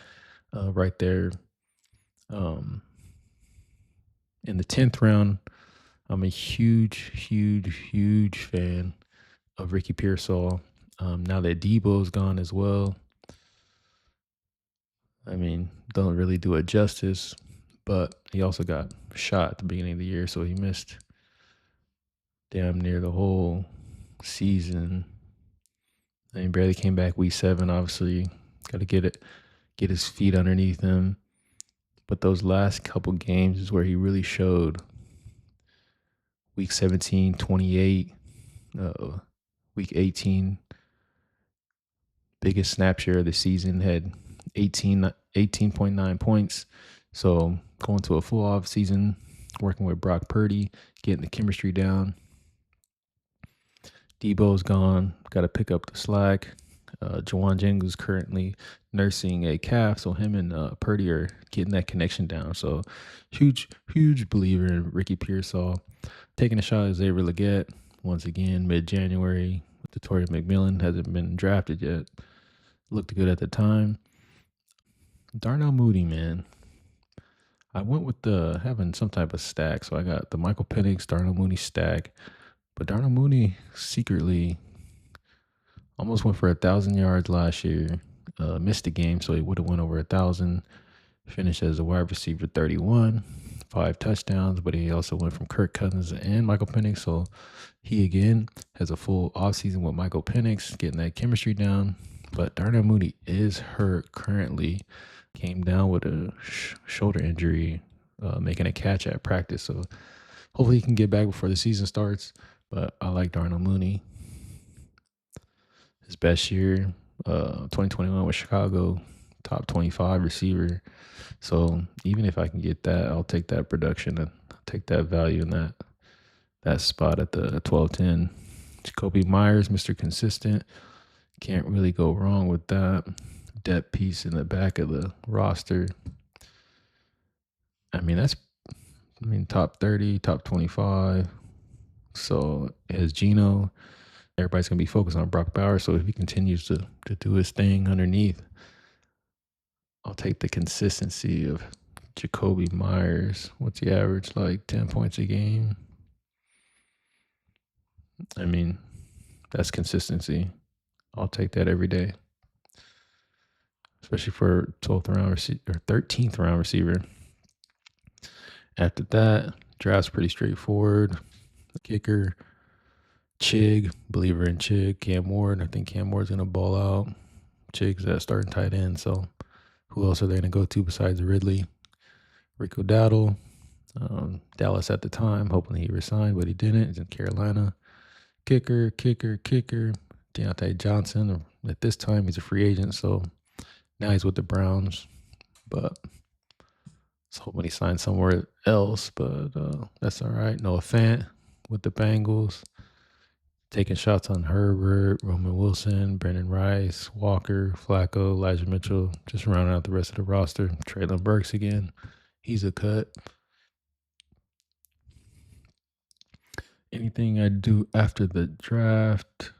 right there, in the 10th round, I'm a huge fan of Ricky Pearsall. Now that Debo's gone as well, I mean, don't really do it justice, but he also got shot at the beginning of the year, so he missed damn near the whole season. And he barely came back week 7. Obviously, got to get his feet underneath him. But those last couple games is where he really showed. Week 17, 28. Week 18, biggest snap share of the season, had 18.9 points. So going to a full off season, working with Brock Purdy, getting the chemistry down. Debo's gone. Got to pick up the slack. Juwan Jennings is currently nursing a calf, so him and Purdy are getting that connection down. So huge believer in Ricky Pearsall. Taking a shot at Xavier Legette once again mid-January. Victoria McMillan hasn't been drafted yet. Looked good at the time. Darnell Mooney, man. I went with having some type of stack. So I got the Michael Penix, Darnell Mooney stack. But Darnell Mooney secretly almost went for 1,000 yards last year. Missed the game, so he would have went over 1,000. Finished as a wide receiver 31, 5 touchdowns. But he also went from Kirk Cousins and Michael Penix. So he again has a full offseason with Michael Penix, getting that chemistry down. But Darnell Mooney is hurt currently. Came down with a shoulder injury, making a catch at practice. So hopefully he can get back before the season starts. But I like Darnell Mooney. His best year, 2021 with Chicago, top 25 receiver. So even if I can get that, I'll take that production and take that value in that spot at the 12-10. Jacoby Myers, Mr. Consistent. Can't really go wrong with that. Depth piece in the back of the roster. I mean, top 30, top 25. So as Geno, everybody's going to be focused on Brock Bowers. So if he continues to do his thing underneath, I'll take the consistency of Jacoby Myers. What's the average? Like 10 points a game. I mean, that's consistency. I'll take that every day, especially for 12th round or 13th round receiver. After that, draft's pretty straightforward. The kicker, Chig, believer in Chig. Cam Ward, I think Cam Ward's going to ball out. Chig's that starting tight end, so who else are they going to go to besides Ridley? Rico Dowdle, Dallas at the time, hoping he resigned, but he didn't. He's in Carolina. Kicker. Deontay Johnson. At this time, he's a free agent, so now he's with the Browns. But I was hoping he signed somewhere else, but that's all right. Noah Fant with the Bengals. Taking shots on Herbert, Roman Wilson, Brandon Rice, Walker, Flacco, Elijah Mitchell. Just rounding out the rest of the roster. Traylon Burks again. He's a cut. Anything I do after the draft?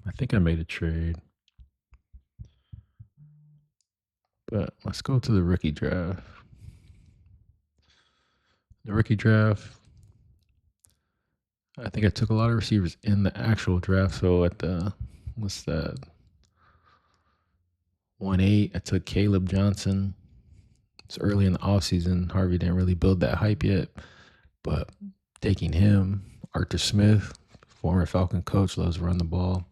I think I made a trade. But let's go to the rookie draft. The rookie draft, I think I took a lot of receivers in the actual draft. So at the, what's that, 1-8, I took Caleb Johnson. It's early in the offseason. Harvey didn't really build that hype yet, but taking him, Arthur Smith, former Falcon coach, loves to run the ball.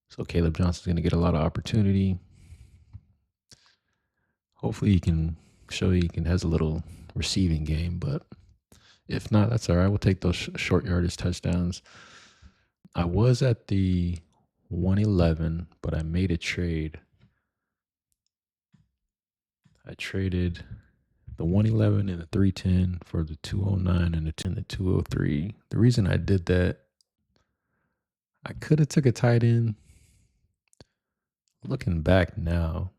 So Caleb Johnson's going to get a lot of opportunity. Hopefully he can show he can has a little receiving game, but if not, that's all right. We'll take those short yardage touchdowns. I was at the 111, but I made a trade. I traded the 111 and the 310 for the 209 and the 203. The reason I did that, I could have took a tight end. Looking back now,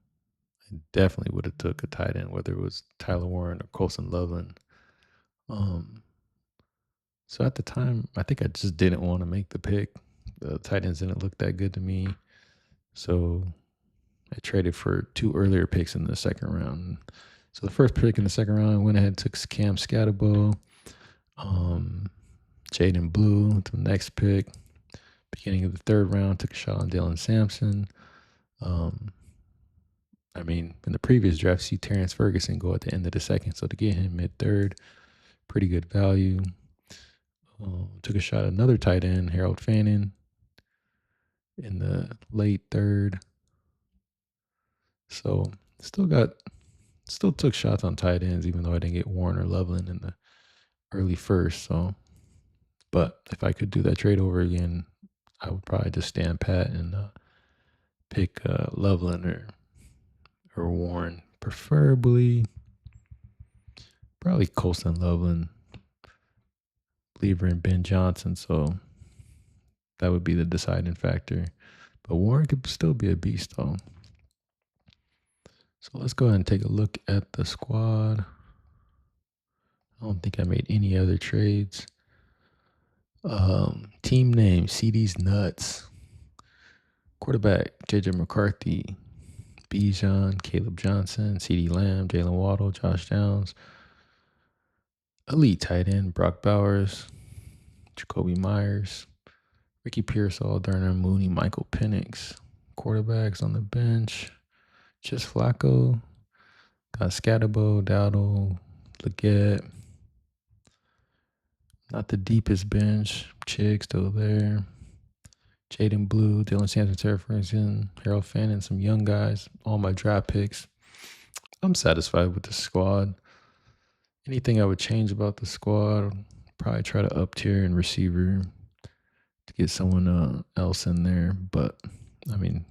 I definitely would have took a tight end, whether it was Tyler Warren or Colson Loveland. So at the time, I think I just didn't want to make the pick. The tight ends didn't look that good to me. So I traded for 2 earlier picks in the second round. So the first pick in the second round, I went ahead and took Cam Scatterbo, Jaden Blue. The next pick, beginning of the third round, took a shot on Dylan Sampson. In the previous draft, see Terrence Ferguson go at the end of the second. So to get him mid-third, pretty good value. Took a shot at another tight end, Harold Fannin, in the late third. So still took shots on tight ends, even though I didn't get Warren or Loveland in the early first. So, but if I could do that trade over again, I would probably just stand pat and pick Loveland or Warren, preferably probably Colson Loveland, believer in Ben Johnson. So that would be the deciding factor. But Warren could still be a beast, though. So let's go ahead and take a look at the squad. I don't think I made any other trades. Team name, CD's Nuts. Quarterback, JJ McCarthy, Bijan, Caleb Johnson, CeeDee Lamb, Jalen Waddle, Josh Downs. Elite tight end, Brock Bowers, Jacoby Myers, Ricky Pearsall, Darnell Mooney, Michael Penix. Quarterbacks on the bench, just Flacco, got Scatterbo, Dowdle, Leggett. Not the deepest bench. Chig still there. Jaden Blue, Dylan Sampson, Terry Ferguson, Harold Fannin, some young guys. All my draft picks. I'm satisfied with the squad. Anything I would change about the squad, probably try to up tier in receiver to get someone else in there. But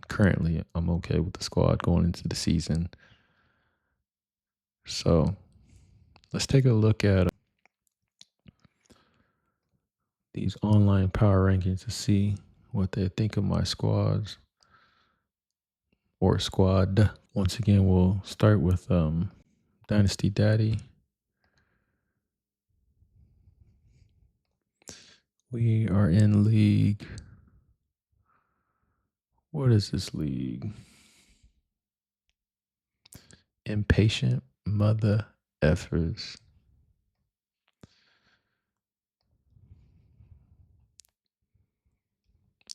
currently I'm okay with the squad going into the season. So let's take a look at these online power rankings to see what they think of my squads or squad. Once again, we'll start with Dynasty Daddy. We are in league. What is this league? Impatient Mother Effers.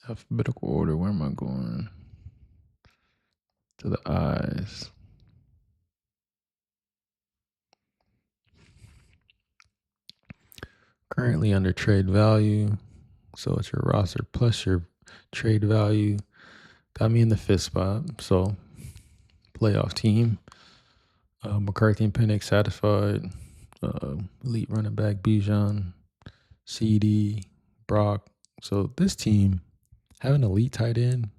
Alphabetical order. Where am I going? To the eyes. Currently under trade value. So it's your roster plus your trade value. Got me in the 5th spot. So playoff team. McCarthy and Penix satisfied. Elite running back Bijan, CD, Brock. So this team, having an elite tight end,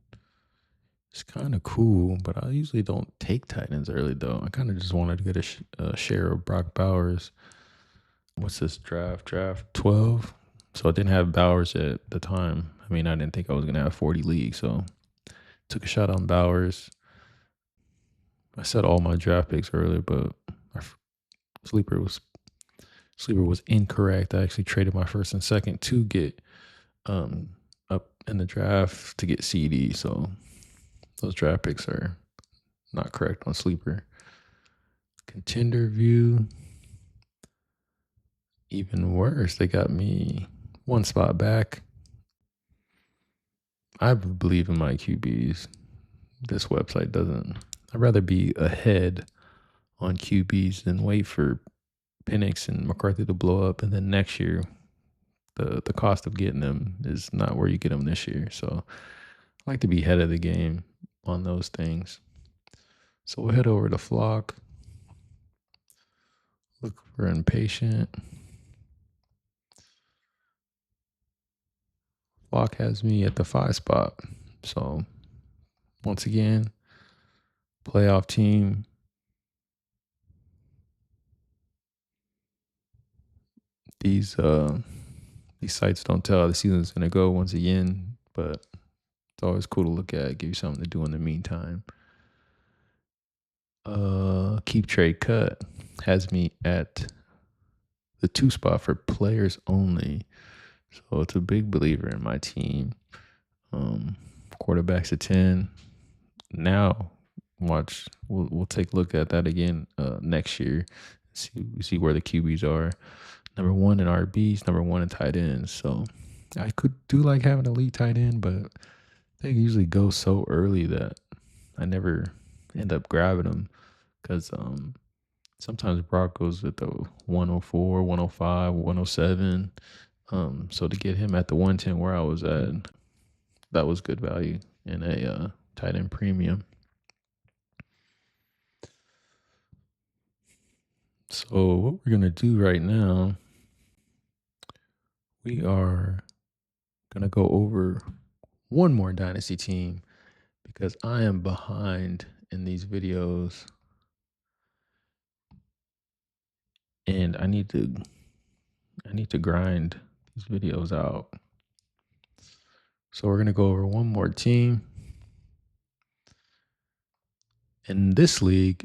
it's kind of cool, but I usually don't take tight ends early, though. I kind of just wanted to get a share of Brock Bowers. What's this draft? Draft 12. So I didn't have Bowers at the time. I didn't think I was going to have 40 leagues, so took a shot on Bowers. I said all my draft picks earlier, but my sleeper was incorrect. I actually traded my first and second to get up in the draft to get CD. So those draft picks are not correct on sleeper. Contender view. even worse, they got me one spot back. I believe in my QBs. This website doesn't. I'd rather be ahead on QBs than wait for Penix and McCarthy to blow up, and then next year the cost of getting them is not where you get them this year. So I like to be ahead of the game on those things. So we'll head over to Flock. Look for Impatient. Flock has me at the 5 spot. So once again, playoff team. These sites don't tell how the season's gonna go once again, but it's always cool to look at, give you something to do in the meantime. Keep Trade Cut has me at the 2 spot for players only. So it's a big believer in my team. Quarterbacks at 10. Now watch, we'll take a look at that again next year. See where the QBs are. Number 1 in RBs, number 1 in tight ends. So I could do like having a elite tight end, but they usually go so early that I never end up grabbing them because sometimes Brock goes at the 104, 105, 107. So to get him at the 110 where I was at, that was good value in a tight end premium. So what we're going to do right now, we are going to go over one more Dynasty team because I am behind in these videos and I need to grind these videos out. So we're going to go over one more team. In this league,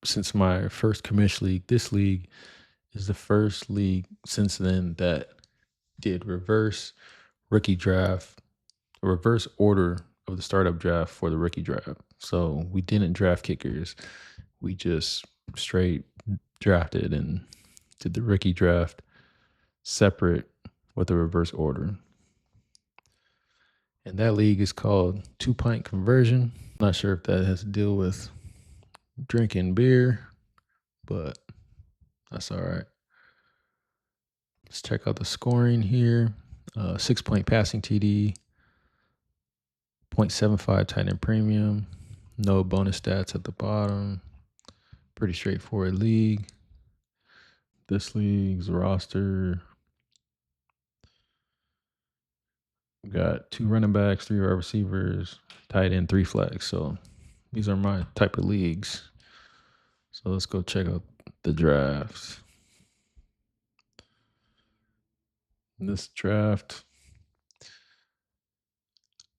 since my first commission league, this league is the first league since then that did reverse rookie draft, a reverse order of the startup draft for the rookie draft. So we didn't draft kickers. We just straight drafted and did the rookie draft separate with a reverse order. And that league is called 2-pint conversion. Not sure if that has to deal with drinking beer, but that's all right. Let's check out the scoring here. 6-point passing TD, 0.75 tight end premium, no bonus stats at the bottom. Pretty straightforward league. This league's roster, we got 2 running backs, 3 wide receivers, tight end, 3 flags. So these are my type of leagues. So let's go check out the drafts. In this draft,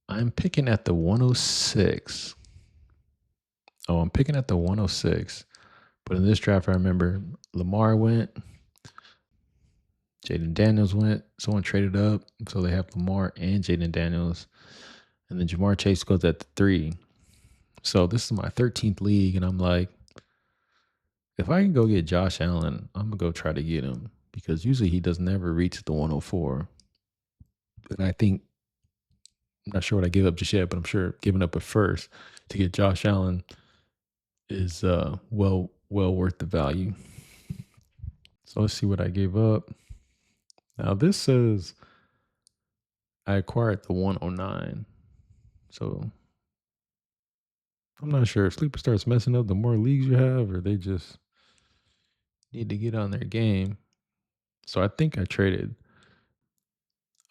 I'm picking at the 106. Oh, I'm picking at the 106. But in this draft, I remember Lamar went, Jaden Daniels went, someone traded up, so they have Lamar and Jaden Daniels. And then Jamar Chase goes at the 3. So this is my 13th league, and I'm like, if I can go get Josh Allen, I'm going to go try to get him because usually he does never reach the 104. And I think, I'm not sure what I gave up just yet, but I'm sure giving up a first to get Josh Allen is well worth the value. So let's see what I gave up. Now this says I acquired the 109. So I'm not sure if Sleeper starts messing up the more leagues you have, or they just need to get on their game. So I think I traded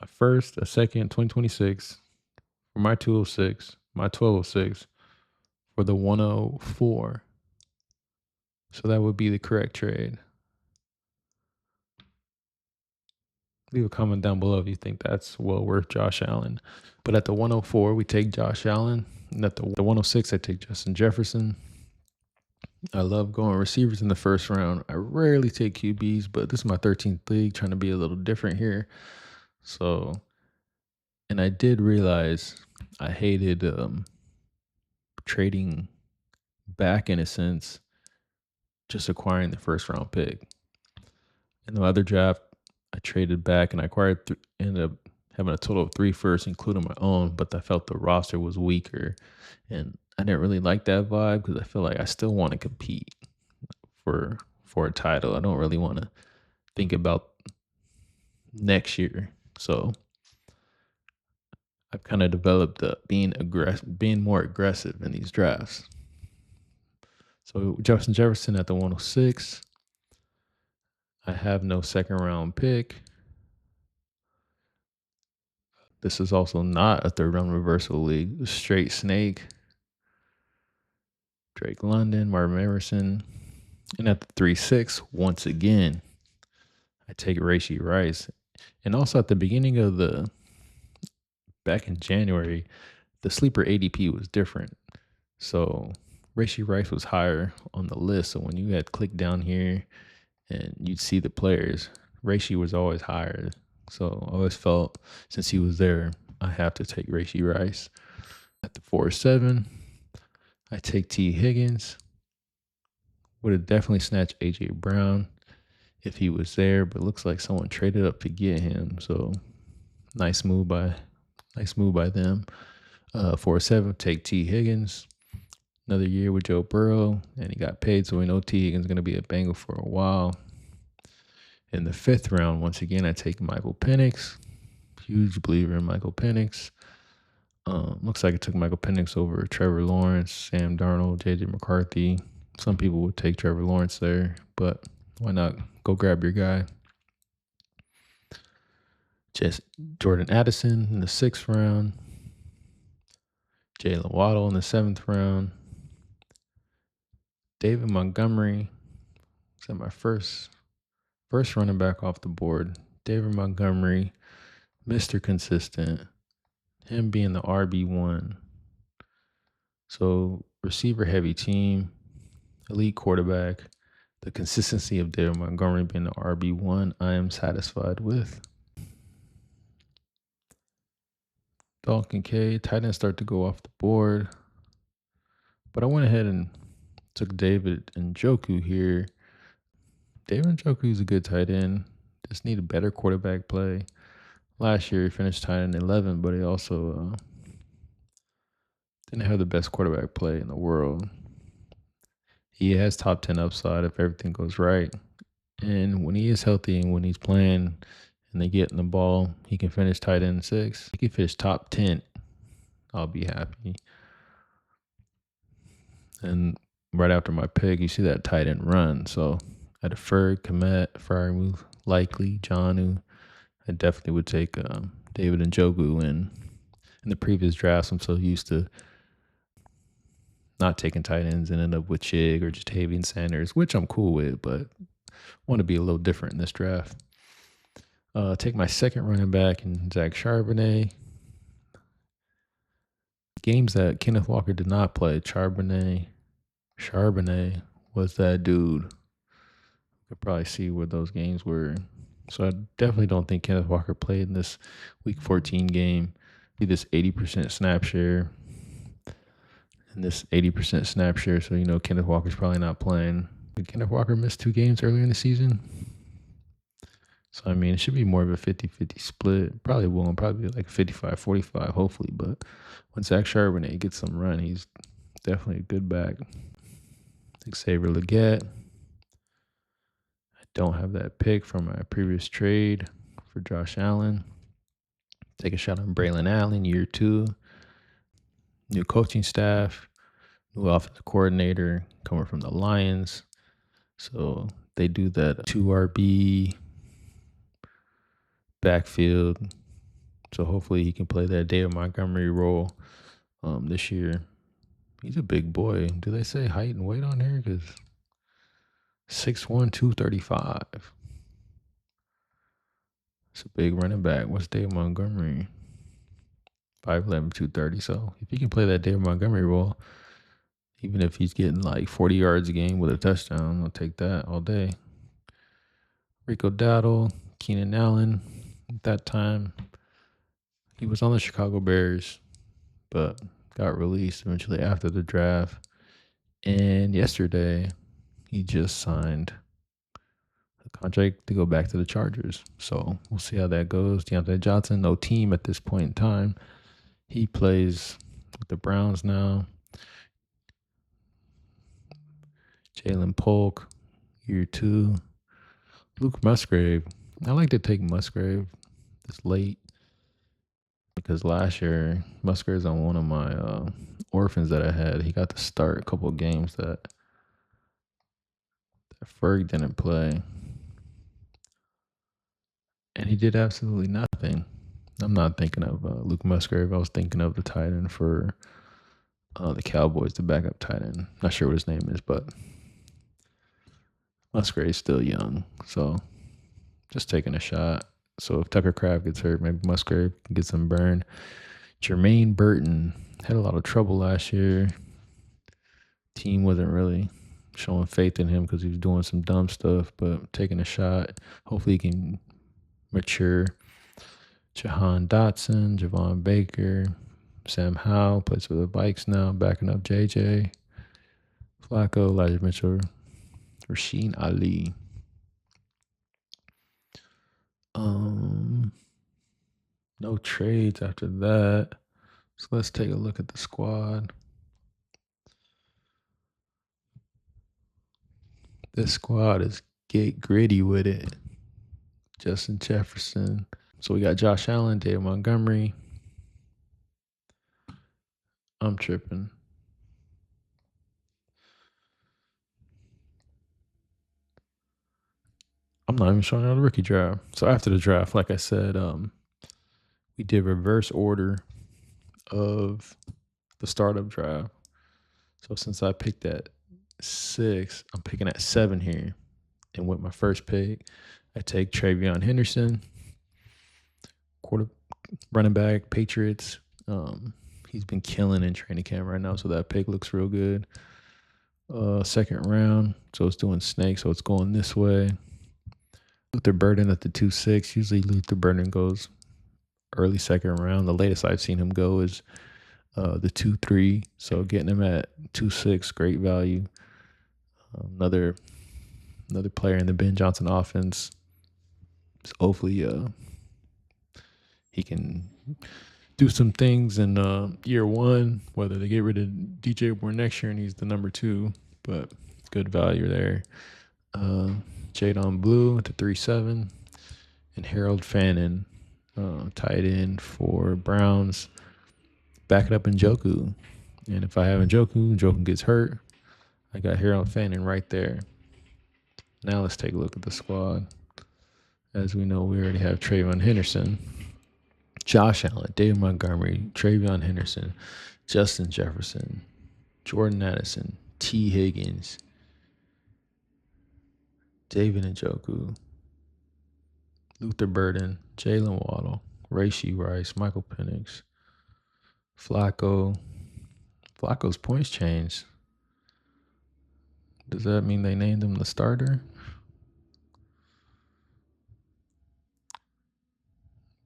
a first, a second, 2026 for my 206, my 1206 for the 104. So that would be the correct trade. Leave a comment down below if you think that's well worth Josh Allen. But at the 104, we take Josh Allen. And at the 106, I take Justin Jefferson. I love going receivers in the first round. I rarely take QBs, but this is my 13th league, trying to be a little different here. So, and I did realize I hated trading back in a sense, just acquiring the first round pick. In the other draft, I traded back and I ended up having a total of 3 firsts, including my own, but I felt the roster was weaker, and I didn't really like that vibe because I feel like I still wanna compete for a title. I don't really wanna think about next year. So I've kinda developed being more aggressive in these drafts. So Justin Jefferson at the 106. I have no second round pick. This is also not a third round reversal league. Straight snake. Drake London, Marvin Emerson. And at the 3-6, once again, I take Rashee Rice. And also at the beginning of back in January, the sleeper ADP was different. So Rashee Rice was higher on the list. So when you had clicked down here and you'd see the players, Rashee was always higher. So I always felt since he was there, I have to take Rashee Rice. At the 4-7, I take T. Higgins. Would have definitely snatched AJ Brown if he was there, but it looks like someone traded up to get him. So nice move by them. 4-7, take T. Higgins. Another year with Joe Burrow, and he got paid, so we know T. Higgins is going to be a Bengal for a while. In the 5th round, once again, I take Michael Penix. Huge believer in Michael Penix. Looks like I took Michael Penix over Trevor Lawrence, Sam Darnold, JJ McCarthy. Some people would take Trevor Lawrence there, but why not go grab your guy? Just Jordan Addison in the 6th round. Jalen Waddle in the 7th round. David Montgomery. Is that my first running back off the board? David Montgomery, Mr. Consistent. Him being the RB1. So receiver heavy team, elite quarterback. The consistency of David Montgomery being the RB1, I am satisfied with. Dalton Kincaid, tight ends start to go off the board. But I went ahead and took David Njoku here. David Njoku is a good tight end. Just need a better quarterback play. Last year he finished tight end 11, but he also didn't have the best quarterback play in the world. He has top 10 upside if everything goes right. And when he is healthy and when he's playing and they get in the ball, he can finish tight end 6. He can finish top 10. I'll be happy. And right after my pick, you see that tight end run. So I deferred Komet, Fryermuth, likely Jonnu. I definitely would take David Njoku in the previous drafts. I'm so used to not taking tight ends and end up with Chig or Jatavian Sanders, which I'm cool with, but want to be a little different in this draft. Take my second running back in Zach Charbonnet. Games that Kenneth Walker did not play, Charbonnet was that dude. You could probably see where those games were. So I definitely don't think Kenneth Walker played in this Week 14 game. Be this 80% snap share. And this 80% snap share, so you know Kenneth Walker's probably not playing. Did Kenneth Walker miss 2 games earlier in the season? So, I mean, it should be more of a 50-50 split. Probably won't. Probably like 55-45, hopefully. But when Zach Charbonnet gets some run, he's definitely a good back. Xavier Legette. I don't have that pick from my previous trade for Josh Allen. Take a shot on Braylon Allen, year 2. New coaching staff. New offensive coordinator coming from the Lions. So they do that 2 RB backfield. So hopefully he can play that David Montgomery role this year. He's a big boy. Do they say height and weight on here? Because 6'1", 235. It's a big running back. What's David Montgomery? 5'11", 230. So if he can play that David Montgomery role, even if he's getting like 40 yards a game with a touchdown, I'll take that all day. Rico Dowdle, Keenan Allen. At that time, he was on the Chicago Bears, but got released eventually after the draft. And yesterday, he just signed a contract to go back to the Chargers. So we'll see how that goes. Deontay Johnson, no team at this point in time. He plays with the Browns now. Jalen Polk, year 2. Luke Musgrave. I like to take Musgrave this late because last year Musgrave's on one of my orphans that I had. He got to start a couple of games that Ferg didn't play. And he did absolutely nothing. I'm not thinking of Luke Musgrave. I was thinking of the tight end for the Cowboys, the backup tight end. Not sure what his name is, but Musgrave's still young. So just taking a shot. So if Tucker Craft gets hurt, maybe Musgrave can get some burn. Jermaine Burton had a lot of trouble last year. Team wasn't really showing faith in him because he was doing some dumb stuff, but taking a shot. Hopefully he can mature. Jahan Dotson, Javon Baker, Sam Howell plays for the Vikes now, backing up JJ. Flacco, Elijah Mitchell, Rasheen Ali. No trades after that. So let's take a look at the squad. This squad is get gritty with it. Justin Jefferson. So we got Josh Allen, David Montgomery. I'm tripping. I'm not even showing y'all the rookie draft. So after the draft, like I said, we did reverse order of the startup draft. So since I picked at 6, I'm picking at 7 here. And with my first pick, I take Travion Henderson, running back, Patriots. He's been killing in training camp right now, so that pick looks real good. Second round, so it's doing snake, so it's going this way. Luther Burden at the 2-6. Usually Luther Burden goes early second round. The latest I've seen him go is the 2-3. So getting him at 2-6, great value. Another player in the Ben Johnson offense. So hopefully he can do some things in year 1, whether they get rid of DJ Moore next year and he's the number 2, but good value there. Jadon Blue at the 3-7, and Harold Fannin, tight end for Browns. Back it up in Njoku. And if I have Njoku gets hurt, I got Harold Fannin right there. Now let's take a look at the squad. As we know, we already have Trayvon Henderson, Josh Allen, David Montgomery, Travion Henderson, Justin Jefferson, Jordan Addison, T. Higgins, David Njoku, Luther Burden, Jalen Waddle, Rashee Rice, Michael Penix, Flacco. Flacco's points changed. Does that mean they named him the starter?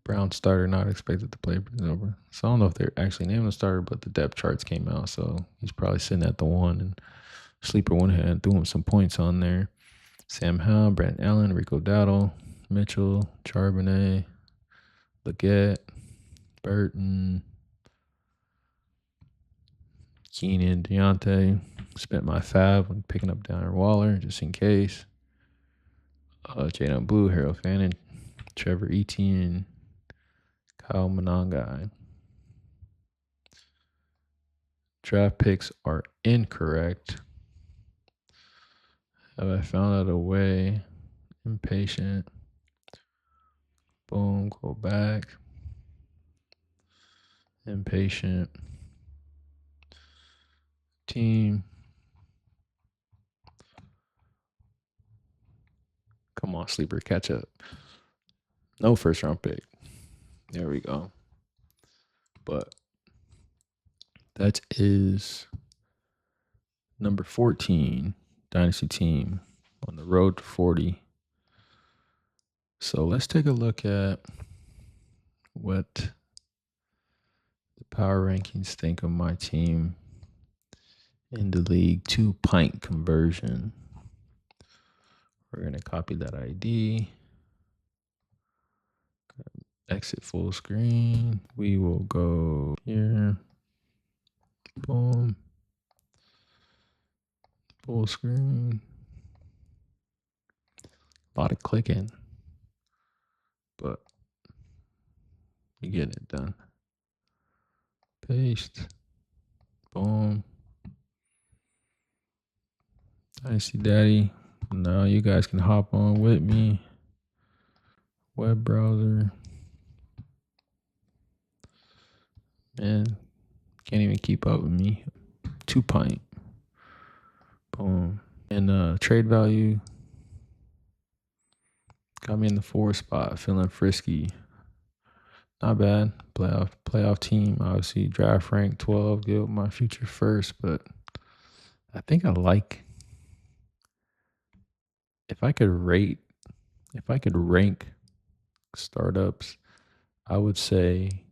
Brown starter not expected to play over. So I don't know if they're actually named the starter, but the depth charts came out. So he's probably sitting at the 1, and Sleeper went ahead and threw him some points on there. Sam Howell, Brandon Allen, Rico Dowdle, Mitchell, Charbonnet, Leggett, Burton, Keenan, Deontay. Spent my fab when picking up Darren Waller just in case. Jadon Blue, Harold Fannin, Trevor Etienne, Kyle Monangai. Draft picks are incorrect. Have I found out a way? Impatient. Boom, go back. Impatient. Team. Come on, Sleeper, catch up. No first round pick. There we go. But that is number 14 Dynasty team on the road to 40. So let's take a look at what the power rankings think of my team in the league 2-pint conversion. We're going to copy that ID. Exit full screen. We will go here. Boom. Full screen. A lot of clicking, but we get it done. Paste. Boom. Dynasty Daddy. Now you guys can hop on with me. Web browser. Man, can't even keep up with me. 2 pint. Boom. And trade value got me in the 4 spot, feeling frisky. Not bad. Playoff team. Obviously, draft rank 12. Get my future first, but I think I like. If I could rank startups, I would say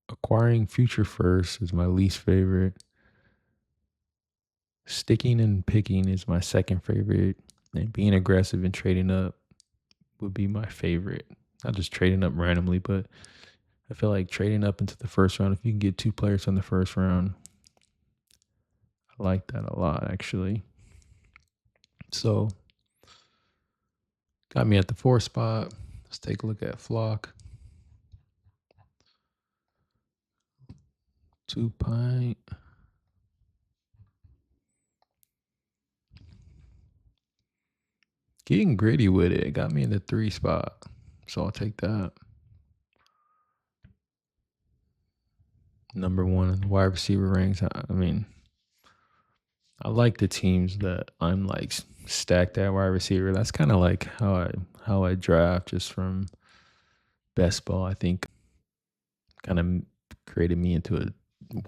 acquiring future first is my least favorite. Sticking and picking is my second favorite, and being aggressive and trading up would be my favorite. Not just trading up randomly, but I feel like trading up into the first round, if you can get 2 players in the first round, I like that a lot, actually. So, got me at the 4 spot. Let's take a look at Flock. 2 pint. Getting gritty with it. Got me in the 3 spot. So I'll take that. Number 1 in the wide receiver ranks. I mean, I like the teams that I'm like stacked at wide receiver. That's kind of like how I draft, just from best ball. I think kind of created me into a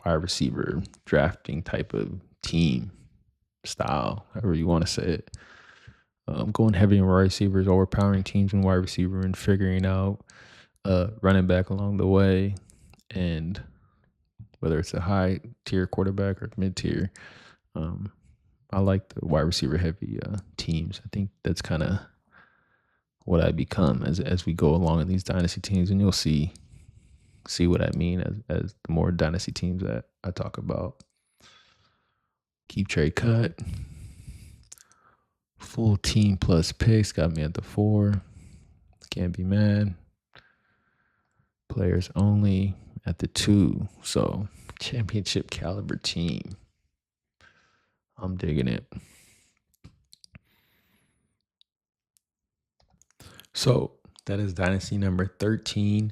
wide receiver drafting type of team style, however you want to say it. Going heavy in wide receivers, overpowering teams in wide receiver, and figuring out running back along the way, and whether it's a high tier quarterback or mid tier. I like the wide receiver heavy teams. I think that's kind of what I become as we go along in these dynasty teams, and you'll see what I mean as the more dynasty teams that I talk about. Keep trade cut. Full team plus picks got me at the 4. Can't be mad. Players only at the 2. So championship caliber team. I'm digging it. So that is dynasty number 13.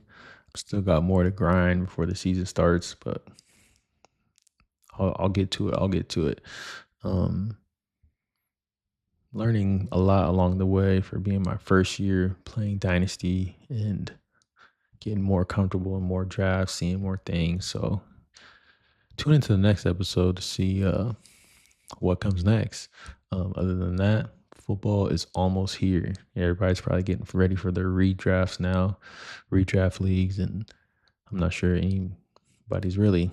Still got more to grind before the season starts, but I'll get to it. Learning a lot along the way for being my first year playing Dynasty, and getting more comfortable in more drafts, seeing more things. So tune into the next episode to see what comes next. Other than that, football is almost here. Everybody's probably getting ready for their redrafts now, redraft leagues, and I'm not sure anybody's really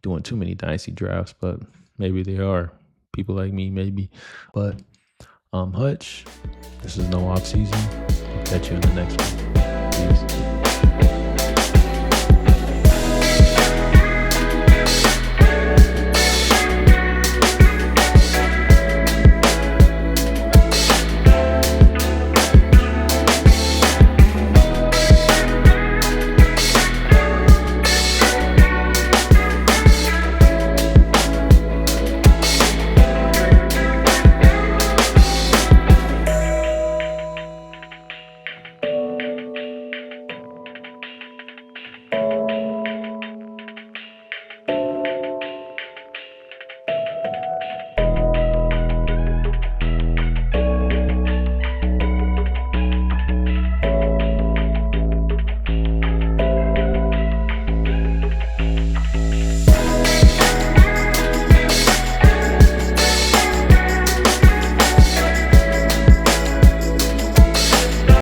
doing too many dynasty drafts, but maybe they are. People like me, maybe. But Hutch, this is no off season. I'll catch you in the next one. Peace.